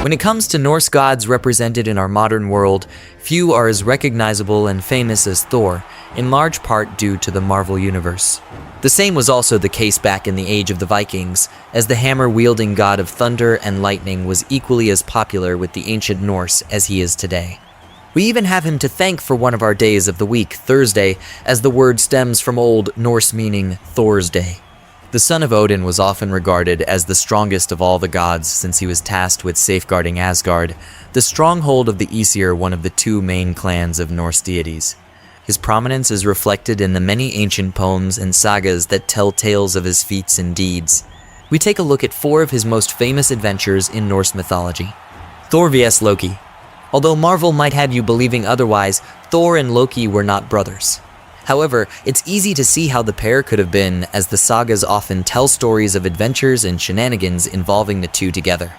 When it comes to Norse gods represented in our modern world, few are as recognizable and famous as Thor, in large part due to the Marvel Universe. The same was also the case back in the age of the Vikings, as the hammer-wielding god of thunder and lightning was equally as popular with the ancient Norse as he is today. We even have him to thank for one of our days of the week, Thursday, as the word stems from Old Norse meaning Thor's Day. The son of Odin was often regarded as the strongest of all the gods since he was tasked with safeguarding Asgard, the stronghold of the Aesir, one of the two main clans of Norse deities. His prominence is reflected in the many ancient poems and sagas that tell tales of his feats and deeds. We take a look at 4 of his most famous adventures in Norse mythology. Thor vs. Loki. Although Marvel might have you believing otherwise, Thor and Loki were not brothers. However, it's easy to see how the pair could have been, as the sagas often tell stories of adventures and shenanigans involving the two together.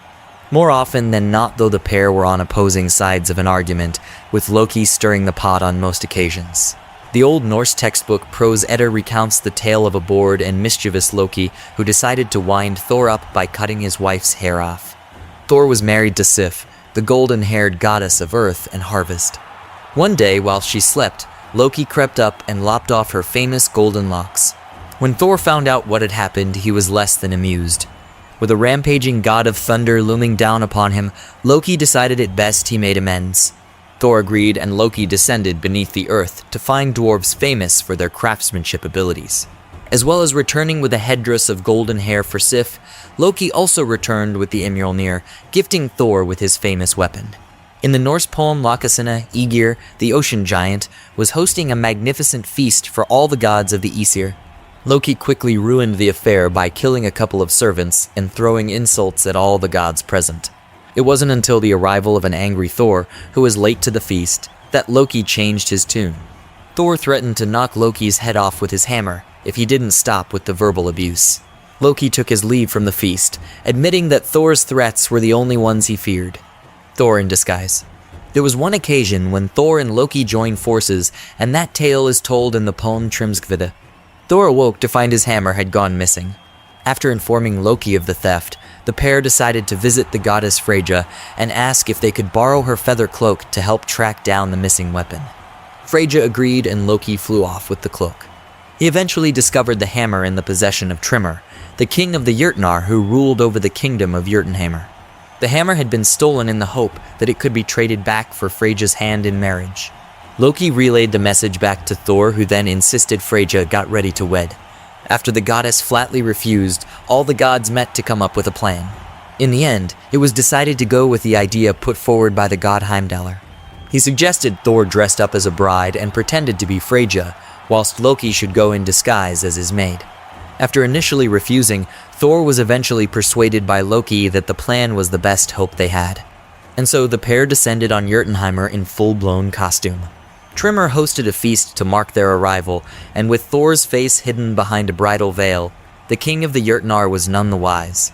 More often than not, though, the pair were on opposing sides of an argument, with Loki stirring the pot on most occasions. The Old Norse textbook Prose Edda recounts the tale of a bored and mischievous Loki who decided to wind Thor up by cutting his wife's hair off. Thor was married to Sif, the golden-haired goddess of earth and harvest. One day, while she slept, Loki crept up and lopped off her famous golden locks. When Thor found out what had happened, he was less than amused. With a rampaging god of thunder looming down upon him, Loki decided it best he made amends. Thor agreed, and Loki descended beneath the earth to find dwarves famous for their craftsmanship abilities. As well as returning with a headdress of golden hair for Sif, Loki also returned with the Mjolnir, gifting Thor with his famous weapon. In the Norse poem Lokasenna, Aegir, the ocean giant, was hosting a magnificent feast for all the gods of the Aesir. Loki quickly ruined the affair by killing a couple of servants and throwing insults at all the gods present. It wasn't until the arrival of an angry Thor, who was late to the feast, that Loki changed his tune. Thor threatened to knock Loki's head off with his hammer if he didn't stop with the verbal abuse. Loki took his leave from the feast, admitting that Thor's threats were the only ones he feared. Thor in disguise. There was one occasion when Thor and Loki joined forces, and that tale is told in the poem Trimskvida. Thor awoke to find his hammer had gone missing. After informing Loki of the theft, the pair decided to visit the goddess Freyja and ask if they could borrow her feather cloak to help track down the missing weapon. Freyja agreed, and Loki flew off with the cloak. He eventually discovered the hammer in the possession of Trimmer, the king of the Jötnar who ruled over the kingdom of Jotunheimr. The hammer had been stolen in the hope that it could be traded back for Freyja's hand in marriage. Loki relayed the message back to Thor, who then insisted Freyja got ready to wed. After the goddess flatly refused, all the gods met to come up with a plan. In the end, it was decided to go with the idea put forward by the god Heimdallr. He suggested Thor dressed up as a bride and pretended to be Freyja, whilst Loki should go in disguise as his maid. After initially refusing, Thor was eventually persuaded by Loki that the plan was the best hope they had. And so the pair descended on Jotunheimr in full-blown costume. Trimmer hosted a feast to mark their arrival, and with Thor's face hidden behind a bridal veil, the king of the Jötnar was none the wise.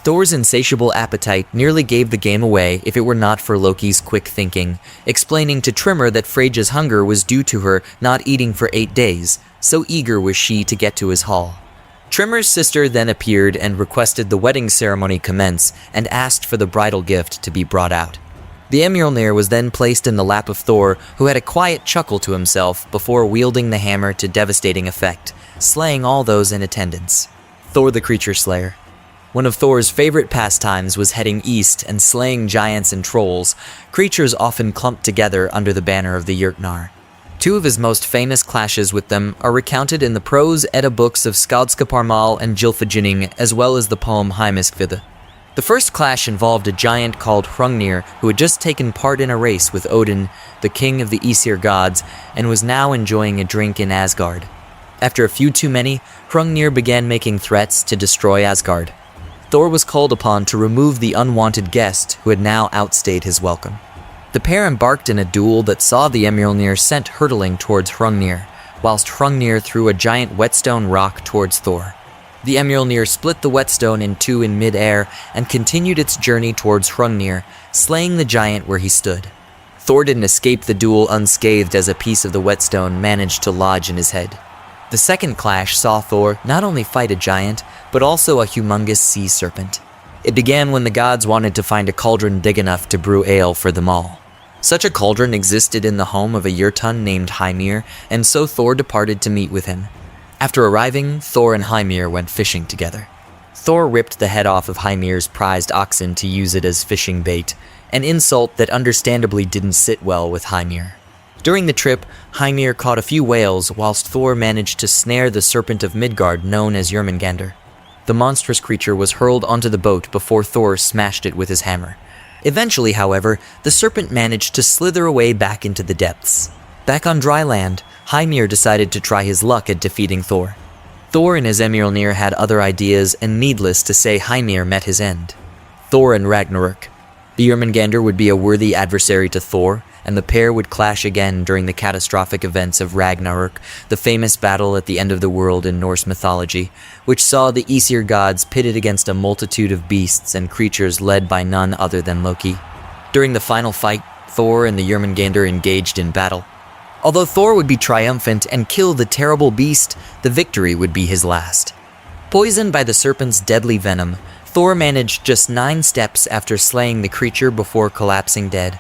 Thor's insatiable appetite nearly gave the game away if it were not for Loki's quick thinking, explaining to Trimmer that Freyja's hunger was due to her not eating for 8 days, so eager was she to get to his hall. Trimmer's sister then appeared and requested the wedding ceremony commence and asked for the bridal gift to be brought out. The Mjolnir was then placed in the lap of Thor, who had a quiet chuckle to himself before wielding the hammer to devastating effect, slaying all those in attendance. Thor the Creature Slayer. One of Thor's favorite pastimes was heading east and slaying giants and trolls, creatures often clumped together under the banner of the Jötnar. 2 of his most famous clashes with them are recounted in the prose Edda books of Skaldskaparmal and Gylfaginning, as well as the poem Heimaskvida. The first clash involved a giant called Hrungnir, who had just taken part in a race with Odin, the king of the Aesir gods, and was now enjoying a drink in Asgard. After a few too many, Hrungnir began making threats to destroy Asgard. Thor was called upon to remove the unwanted guest who had now outstayed his welcome. The pair embarked in a duel that saw the Mjolnir sent hurtling towards Hrungnir, whilst Hrungnir threw a giant whetstone rock towards Thor. The Mjolnir split the whetstone in 2 in mid-air and continued its journey towards Hrungnir, slaying the giant where he stood. Thor didn't escape the duel unscathed, as a piece of the whetstone managed to lodge in his head. The second clash saw Thor not only fight a giant, but also a humongous sea serpent. It began when the gods wanted to find a cauldron big enough to brew ale for them all. Such a cauldron existed in the home of a Jötun named Hymir, and so Thor departed to meet with him. After arriving, Thor and Hymir went fishing together. Thor ripped the head off of Hymir's prized oxen to use it as fishing bait, an insult that understandably didn't sit well with Hymir. During the trip, Hymir caught a few whales whilst Thor managed to snare the serpent of Midgard known as Jörmungandr. The monstrous creature was hurled onto the boat before Thor smashed it with his hammer. Eventually, however, the serpent managed to slither away back into the depths. Back on dry land, Hymir decided to try his luck at defeating Thor. Thor and his Mjolnir had other ideas, and needless to say, Hymir met his end. Thor and Ragnarok. The Jörmungandr would be a worthy adversary to Thor, and the pair would clash again during the catastrophic events of Ragnarok, the famous battle at the end of the world in Norse mythology, which saw the Aesir gods pitted against a multitude of beasts and creatures led by none other than Loki. During the final fight, Thor and the Jörmungandr engaged in battle. Although Thor would be triumphant and kill the terrible beast, the victory would be his last. Poisoned by the serpent's deadly venom, Thor managed just 9 steps after slaying the creature before collapsing dead.